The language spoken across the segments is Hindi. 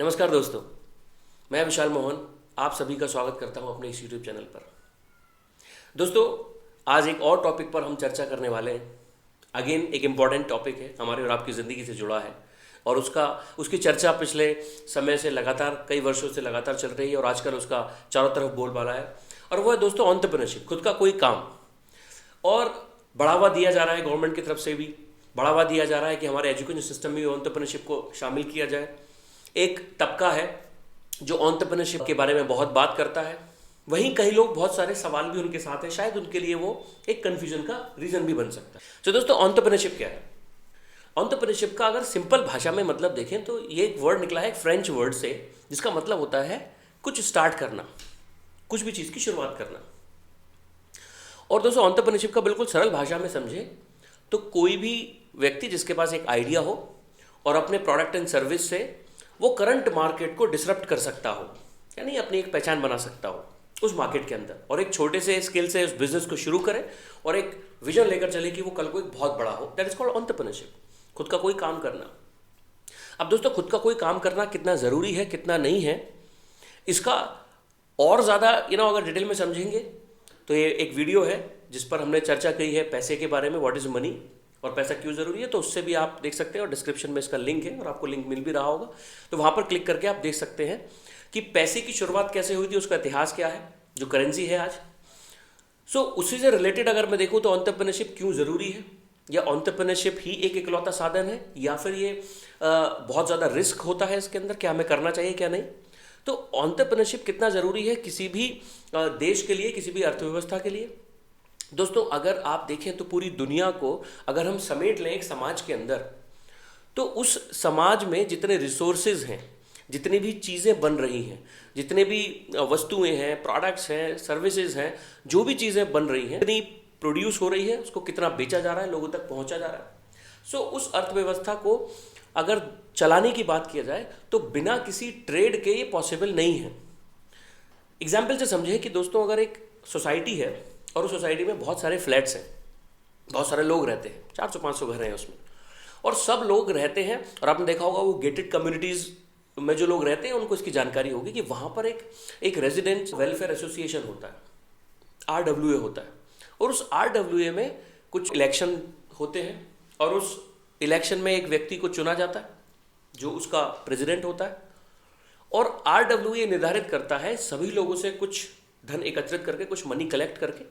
नमस्कार दोस्तों, मैं विशाल मोहन आप सभी का स्वागत करता हूं अपने इस यूट्यूब चैनल पर। दोस्तों, आज एक और टॉपिक पर हम चर्चा करने वाले हैं। अगेन एक इम्पॉर्टेंट टॉपिक है, हमारे और आपकी ज़िंदगी से जुड़ा है और उसकी चर्चा पिछले समय से लगातार कई वर्षों से लगातार चल रही है और आजकल उसका चारों तरफ बोलबाला है। और वो है दोस्तों एंटरप्रेन्योरशिप, खुद का कोई काम। और बढ़ावा दिया जा रहा है, गवर्नमेंट की तरफ से भी बढ़ावा दिया जा रहा है कि हमारे एजुकेशन सिस्टम में एंटरप्रेन्योरशिप को शामिल किया जाए। एक तबका है जो एंटरप्रेन्योरशिप के बारे में बहुत बात करता है, वहीं कई लोग बहुत सारे सवाल भी उनके साथ हैं, शायद उनके लिए वो एक कंफ्यूजन का रीजन भी बन सकता है। तो दोस्तों, एंटरप्रेन्योरशिप क्या है? एंटरप्रेन्योरशिप का अगर सिंपल भाषा में मतलब देखें तो ये एक वर्ड निकला है फ्रेंच वर्ड से, जिसका मतलब होता है कुछ स्टार्ट करना, कुछ भी चीज़ की शुरुआत करना। और दोस्तों, एंटरप्रेन्योरशिप का बिल्कुल सरल भाषा में समझे तो कोई भी व्यक्ति जिसके पास एक आइडिया हो और अपने प्रोडक्ट एंड सर्विस से वो करंट मार्केट को डिसरप्ट कर सकता हो, यानी अपनी एक पहचान बना सकता हो उस मार्केट के अंदर, और एक छोटे से स्किल से उस बिजनेस को शुरू करे और एक विजन लेकर चले कि वो कल को एक बहुत बड़ा हो। दैट इज कॉल्ड एंटरप्रेन्योरशिप, खुद का कोई काम करना। अब दोस्तों, खुद का कोई काम करना कितना ज़रूरी है, कितना नहीं है, इसका और ज़्यादा अगर डिटेल में समझेंगे तो ये एक वीडियो है जिस पर हमने चर्चा की है पैसे के बारे में, व्हाट इज़ मनी और पैसा क्यों ज़रूरी है, तो उससे भी आप देख सकते हैं और डिस्क्रिप्शन में इसका लिंक है और आपको लिंक मिल भी रहा होगा, तो वहाँ पर क्लिक करके आप देख सकते हैं कि पैसे की शुरुआत कैसे हुई थी, उसका इतिहास क्या है, जो करेंसी है आज। उसी से रिलेटेड अगर मैं देखूँ तो एंटरप्रेन्योरशिप क्यों ज़रूरी है, या एंटरप्रेन्योरशिप ही एक इकलौता साधन है, या फिर ये बहुत ज़्यादा रिस्क होता है इसके अंदर, क्या हमें करना चाहिए क्या नहीं। तो एंटरप्रेन्योरशिप कितना ज़रूरी है किसी भी देश के लिए, किसी भी अर्थव्यवस्था के लिए। दोस्तों, अगर आप देखें तो पूरी दुनिया को अगर हम समेट लें एक समाज के अंदर, तो उस समाज में जितने रिसोर्सेज हैं, जितनी भी चीज़ें बन रही हैं, जितने भी वस्तुएं हैं, प्रोडक्ट्स हैं, सर्विसेज हैं, जो भी चीज़ें बन रही हैं, कितनी प्रोड्यूस हो रही है, उसको कितना बेचा जा रहा है, लोगों तक पहुंचा जा रहा है। उस अर्थव्यवस्था को अगर चलाने की बात किया जाए तो बिना किसी ट्रेड के ये पॉसिबल नहीं है। एग्जाम्पल से समझे कि दोस्तों, अगर एक सोसाइटी है और उस सोसाइटी में बहुत सारे फ्लैट्स हैं, बहुत सारे लोग रहते हैं, 400-500 घर हैं उसमें, और सब लोग रहते हैं, और आपने देखा होगा वो गेटेड कम्युनिटीज़ में जो लोग रहते हैं उनको इसकी जानकारी होगी कि वहाँ पर एक रेजिडेंट वेलफेयर एसोसिएशन होता है, RWA होता है, और उस RWA में कुछ इलेक्शन होते हैं और उस इलेक्शन में एक व्यक्ति को चुना जाता है जो उसका प्रेसिडेंट होता है, और RWA निर्धारित करता है सभी लोगों से कुछ धन एकत्रित करके, कुछ मनी कलेक्ट करके,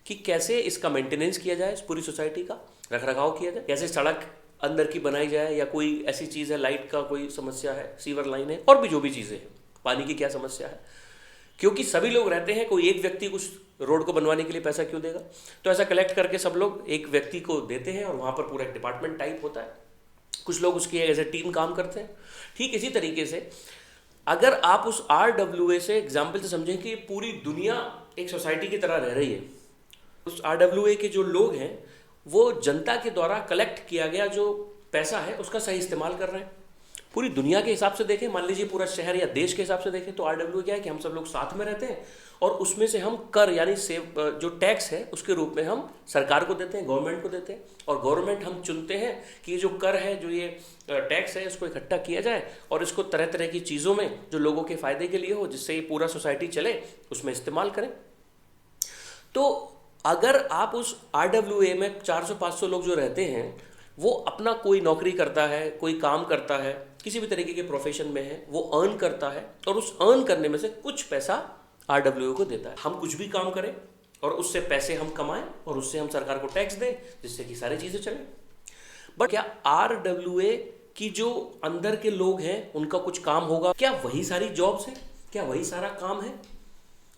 कि कैसे इसका मेंटेनेंस किया जाए, इस पूरी सोसाइटी का रख रखाव किया जाए, कैसे सड़क अंदर की बनाई जाए, या कोई ऐसी चीज़ है, लाइट का कोई समस्या है, सीवर लाइन है, और भी जो भी चीज़ें हैं, पानी की क्या समस्या है। क्योंकि सभी लोग रहते हैं, कोई एक व्यक्ति उस रोड को बनवाने के लिए पैसा क्यों देगा, तो ऐसा कलेक्ट करके सब लोग एक व्यक्ति को देते हैं और वहाँ पर पूरा एक डिपार्टमेंट टाइप होता है, कुछ लोग उसकी एज ए टीम काम करते हैं। ठीक इसी तरीके से अगर आप उस RWA से एग्जाम्पल से समझें कि पूरी दुनिया एक सोसाइटी की तरह रह रही है, उस RWA के जो लोग हैं वो जनता के द्वारा कलेक्ट किया गया जो पैसा है उसका सही इस्तेमाल कर रहे हैं। पूरी दुनिया के हिसाब से देखें, मान लीजिए पूरा शहर या देश के हिसाब से देखें, तो RWA क्या है कि हम सब लोग साथ में रहते हैं और उसमें से हम कर यानी जो टैक्स है उसके रूप में हम सरकार को देते हैं, गवर्नमेंट को देते हैं, और गवर्नमेंट हम चुनते हैं कि ये जो कर है, जो ये टैक्स है, इसको इकट्ठा किया जाए और इसको तरह तरह की चीज़ों में जो लोगों के फ़ायदे के लिए हो, जिससे ये पूरा सोसाइटी चले, उसमें इस्तेमाल करें। तो अगर आप उस RWA में 400-500 लोग जो रहते हैं वो अपना कोई नौकरी करता है, कोई काम करता है, किसी भी तरीके के प्रोफेशन में है, वो अर्न करता है और उस अर्न करने में से कुछ पैसा RWA को देता है। हम कुछ भी काम करें और उससे पैसे हम कमाएं और उससे हम सरकार को टैक्स दें, जिससे कि सारी चीज़ें चलें। बट क्या RWA की जो अंदर के लोग हैं उनका कुछ काम होगा? क्या वही सारी जॉब्स हैं? क्या वही सारा काम है?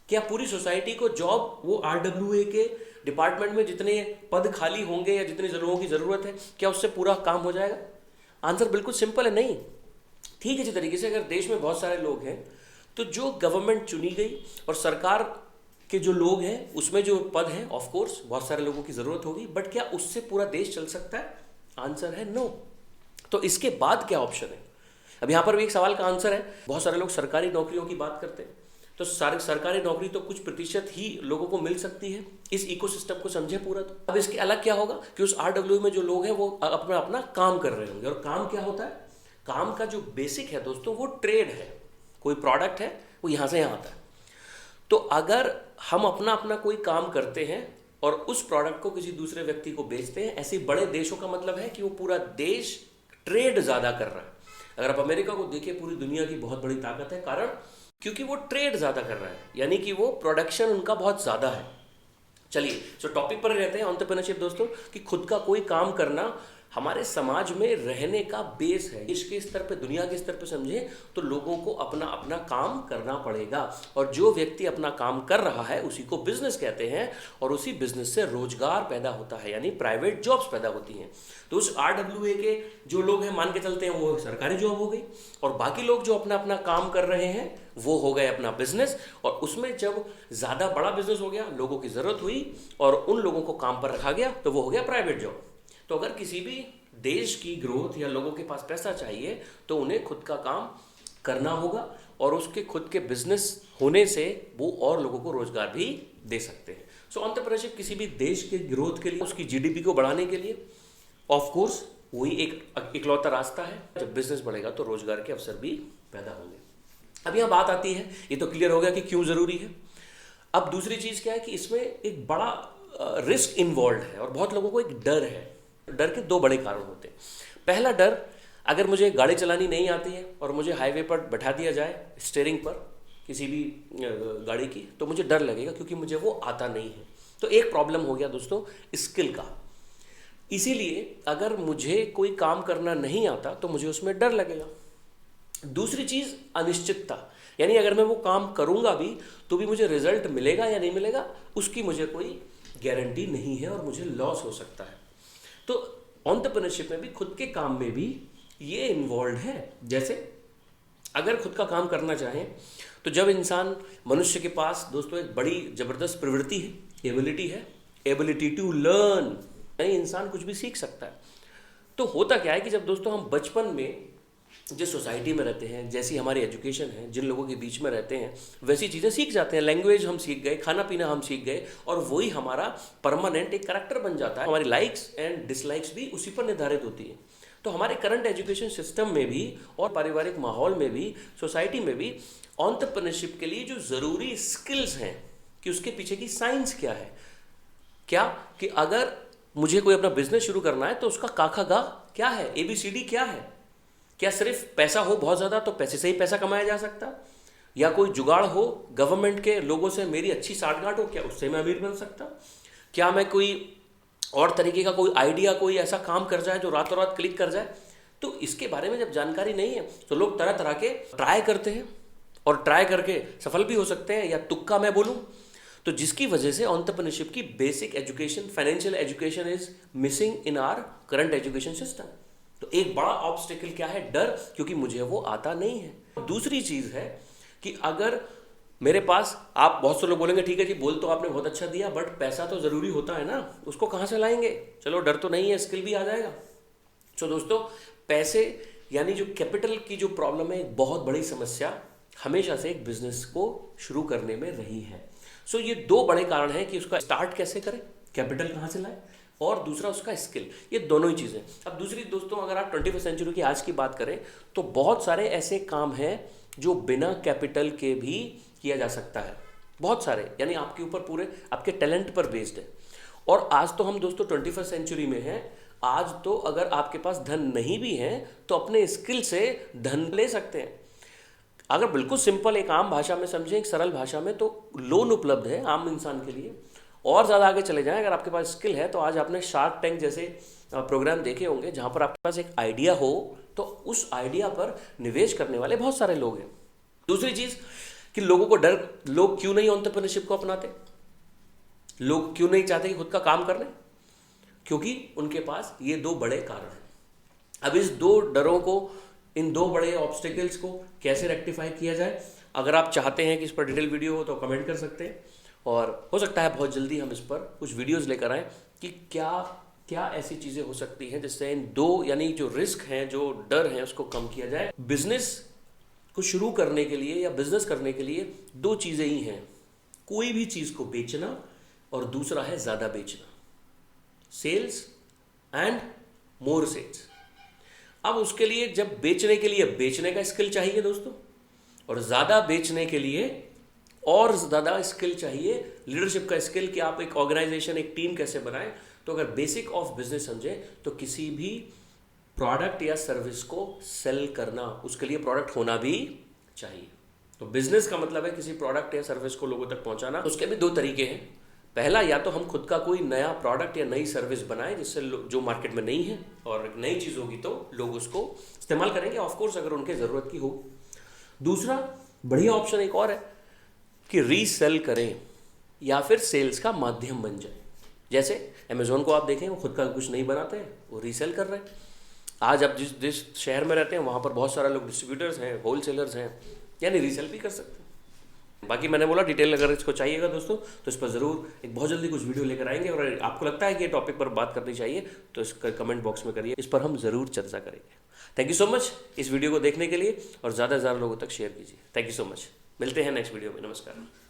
क्या पूरी सोसाइटी को जॉब वो RWA के डिपार्टमेंट में जितने पद खाली होंगे या जितने लोगों की ज़रूरत है, क्या उससे पूरा काम हो जाएगा? आंसर बिल्कुल सिंपल है, नहीं। ठीक इसी तरीके से अगर देश में बहुत सारे लोग हैं तो जो गवर्नमेंट चुनी गई और सरकार के जो लोग हैं उसमें जो पद हैं, ऑफ कोर्स बहुत सारे लोगों की ज़रूरत होगी, बट क्या उससे पूरा देश चल सकता है? आंसर है नो। तो इसके बाद क्या ऑप्शन है? अब यहाँ पर भी एक सवाल का आंसर है। बहुत सारे लोग सरकारी नौकरियों की बात करते हैं, तो सरकारी नौकरी तो कुछ प्रतिशत ही लोगों को मिल सकती है। इस इकोसिस्टम को समझे पूरा। तो अब इसके अलग क्या होगा कि उस RWA में जो लोग हैं वो अपना अपना काम कर रहे होंगे, और काम क्या होता है? काम का जो बेसिक है दोस्तों वो ट्रेड है। कोई प्रोडक्ट है वो यहाँ से यहाँ आता है। तो अगर हम अपना अपना कोई काम करते हैं और उस प्रोडक्ट को किसी दूसरे व्यक्ति को बेचते हैं, ऐसे बड़े देशों का मतलब है कि वो पूरा देश ट्रेड ज़्यादा कर रहा है। अगर आप अमेरिका को देखिए, पूरी दुनिया की बहुत बड़ी ताकत है, कारण क्योंकि वो ट्रेड ज़्यादा कर रहा है, यानी कि वो प्रोडक्शन उनका बहुत ज़्यादा है। चलिए तो टॉपिक पर रहते हैं एंटरप्रेन्योरशिप दोस्तों, कि खुद का कोई काम करना हमारे समाज में रहने का बेस है। देश के स्तर पे, दुनिया के स्तर पे समझे तो लोगों को अपना अपना काम करना पड़ेगा, और जो व्यक्ति अपना काम कर रहा है उसी को बिजनेस कहते हैं, और उसी बिजनेस से रोजगार पैदा होता है, यानी प्राइवेट जॉब्स पैदा होती हैं। तो उस RWA के जो लोग हैं, मान के चलते हैं वो सरकारी जॉब हो गई, और बाकी लोग जो अपना अपना काम कर रहे हैं वो हो गए अपना बिजनेस। और उसमें जब ज़्यादा बड़ा बिजनेस हो गया, लोगों की ज़रूरत हुई और उन लोगों को काम पर रखा गया, तो वो हो गया प्राइवेट जॉब। तो अगर किसी भी देश की ग्रोथ या लोगों के पास पैसा चाहिए तो उन्हें खुद का काम करना होगा, और उसके खुद के बिजनेस होने से वो और लोगों को रोजगार भी दे सकते हैं। सो एंटरप्रेन्योरशिप किसी भी देश के ग्रोथ के लिए, उसकी GDP को बढ़ाने के लिए ऑफ कोर्स वही एक इकलौता रास्ता है। जब बिजनेस बढ़ेगा तो रोजगार के अवसर भी पैदा होंगे। अब यहाँ बात आती है, ये तो क्लियर हो गया कि क्यों ज़रूरी है। अब दूसरी चीज़ क्या है कि इसमें एक बड़ा रिस्क इन्वॉल्व है, और बहुत लोगों को एक डर है। डर के दो बड़े कारण होते हैं। पहला डर, अगर मुझे गाड़ी चलानी नहीं आती है और मुझे हाईवे पर बैठा दिया जाए स्टीयरिंग पर किसी भी गाड़ी की, तो मुझे डर लगेगा क्योंकि मुझे वो आता नहीं है। तो एक प्रॉब्लम हो गया दोस्तों स्किल का। इसीलिए अगर मुझे कोई काम करना नहीं आता तो मुझे उसमें डर लगेगा। दूसरी चीज़ अनिश्चितता, यानी अगर मैं वो काम करूंगा भी तो भी मुझे रिजल्ट मिलेगा या नहीं मिलेगा उसकी मुझे कोई गारंटी नहीं है, और मुझे लॉस हो सकता है। तो एंटरप्रेन्योरशिप में भी, खुद के काम में भी ये इन्वॉल्व है। जैसे अगर खुद का काम करना चाहें तो जब इंसान, मनुष्य के पास दोस्तों एक बड़ी जबरदस्त प्रवृत्ति है, एबिलिटी टू लर्न, यानी इंसान कुछ भी सीख सकता है। तो होता क्या है कि जब दोस्तों हम बचपन में जिस सोसाइटी में रहते हैं, जैसी हमारी एजुकेशन है, जिन लोगों के बीच में रहते हैं, वैसी चीज़ें सीख जाते हैं। लैंग्वेज हम सीख गए, खाना पीना हम सीख गए, और वही हमारा परमानेंट एक करैक्टर बन जाता है। हमारी लाइक्स एंड डिसलाइक्स भी उसी पर निर्धारित होती है। तो हमारे करंट एजुकेशन सिस्टम में भी और पारिवारिक माहौल में भी, सोसाइटी में भी एंटरप्रेन्योरशिप के लिए जो ज़रूरी स्किल्स हैं कि उसके पीछे की साइंस क्या है, क्या कि अगर मुझे कोई अपना बिजनेस शुरू करना है तो उसका काखा गा क्या है, ABCD क्या है। क्या सिर्फ पैसा हो बहुत ज़्यादा तो पैसे से ही पैसा कमाया जा सकता, या कोई जुगाड़ हो गवर्नमेंट के लोगों से, मेरी अच्छी साठगांठ हो, क्या उससे मैं अमीर बन सकता। क्या मैं कोई और तरीके का कोई आइडिया, कोई ऐसा काम कर जाए जो रातों रात क्लिक कर जाए। तो इसके बारे में जब जानकारी नहीं है तो लोग तरह तरह के ट्राई करते हैं, और ट्राई करके सफल भी हो सकते हैं, या तुक्का मैं बोलूँ तो, जिसकी वजह से एंटरप्रेन्योरशिप की basic education, financial education is missing in our current education system. तो एक बड़ा ऑब्स्टेकल क्या है, डर, क्योंकि मुझे वो आता नहीं है। दूसरी चीज़ है कि अगर मेरे पास, आप बहुत से लोग बोलेंगे ठीक है जी, बोल तो आपने बहुत अच्छा दिया, बट पैसा तो ज़रूरी होता है ना, उसको कहाँ से लाएंगे। चलो डर तो नहीं है, स्किल भी आ जाएगा। तो दोस्तों पैसे, यानी जो कैपिटल की जो प्रॉब्लम है, एक बहुत बड़ी समस्या हमेशा से एक बिजनेस को शुरू करने में रही है। सो ये दो बड़े कारण हैं कि उसका स्टार्ट कैसे करें, कैपिटल कहाँ से लाएं, और दूसरा उसका स्किल। ये दोनों ही चीज़ें। अब दूसरी दोस्तों, अगर आप 21वीं सेंचुरी की आज की बात करें तो बहुत सारे ऐसे काम हैं जो बिना कैपिटल के भी किया जा सकता है, बहुत सारे, यानी आपके ऊपर पूरे आपके टैलेंट पर बेस्ड है। और आज तो हम दोस्तों 21वीं सेंचुरी में हैं। आज तो अगर आपके पास धन नहीं भी है तो अपने स्किल से धन ले सकते हैं। अगर बिल्कुल सिंपल एक आम भाषा में समझें, एक सरल भाषा में, तो लोन उपलब्ध है आम इंसान के लिए। और ज़्यादा आगे चले जाएं, अगर आपके पास स्किल है तो आज आपने शार्क टैंक जैसे प्रोग्राम देखे होंगे, जहाँ पर आपके पास एक आइडिया हो तो उस आइडिया पर निवेश करने वाले बहुत सारे लोग हैं। दूसरी चीज़ कि लोगों को डर, लोग क्यों नहीं एंटरप्रेन्योरशिप को अपनाते, लोग क्यों नहीं चाहते कि खुद का काम कर लें, क्योंकि उनके पास ये दो बड़े कारण हैं। अब इस दो डरों को, इन दो बड़े ऑब्स्टिकल्स को कैसे रेक्टिफाई किया जाए, अगर आप चाहते हैं कि इस पर डिटेल वीडियो हो तो कमेंट कर सकते हैं, और हो सकता है बहुत जल्दी हम इस पर कुछ वीडियोस लेकर आएँ कि क्या क्या ऐसी चीज़ें हो सकती हैं जिससे इन दो, यानी जो रिस्क हैं, जो डर हैं, उसको कम किया जाए। बिजनेस को शुरू करने के लिए या बिजनेस करने के लिए दो चीज़ें ही हैं, कोई भी चीज़ को बेचना और दूसरा है ज़्यादा बेचना, सेल्स एंड मोर सेल्स। अब उसके लिए जब बेचने के लिए बेचने का स्किल चाहिए दोस्तों, और ज़्यादा बेचने के लिए और ज़्यादा स्किल चाहिए, लीडरशिप का स्किल कि आप एक ऑर्गेनाइजेशन, एक टीम कैसे बनाएं। तो अगर बेसिक ऑफ बिजनेस समझें तो किसी भी प्रोडक्ट या सर्विस को सेल करना, उसके लिए प्रोडक्ट होना भी चाहिए। तो बिजनेस का मतलब है किसी प्रोडक्ट या सर्विस को लोगों तक पहुंचाना। उसके भी दो तरीके हैं। पहला, या तो हम खुद का कोई नया प्रोडक्ट या नई सर्विस बनाएं जिससे जो मार्केट में नहीं है और एक नई चीज़ होगी तो लोग उसको इस्तेमाल करेंगे, ऑफकोर्स अगर उनके ज़रूरत की हो। दूसरा बढ़िया ऑप्शन एक और है कि रीसेल करें या फिर सेल्स का माध्यम बन जाए। जैसे अमेज़ॉन को आप देखें, वो खुद का कुछ नहीं बनाते हैं, वो रीसेल कर रहे हैं। आज आप जिस शहर में रहते हैं वहाँ पर बहुत सारे लोग डिस्ट्रीब्यूटर्स हैं, होलसेलर्स हैं, यानी रीसेल भी कर सकते हैं। बाकी मैंने बोला डिटेल अगर इसको चाहिएगा दोस्तों तो इस पर ज़रूर एक बहुत जल्दी कुछ वीडियो लेकर आएंगे, और आपको लगता है कि ये टॉपिक पर बात करनी चाहिए तो इसका कमेंट बॉक्स में करिए, इस पर हम ज़रूर चर्चा करेंगे। थैंक यू सो मच इस वीडियो को देखने के लिए, और ज़्यादा से ज़्यादा लोगों तक शेयर कीजिए। Thank you so much. मिलते हैं नेक्स्ट वीडियो में। नमस्कार।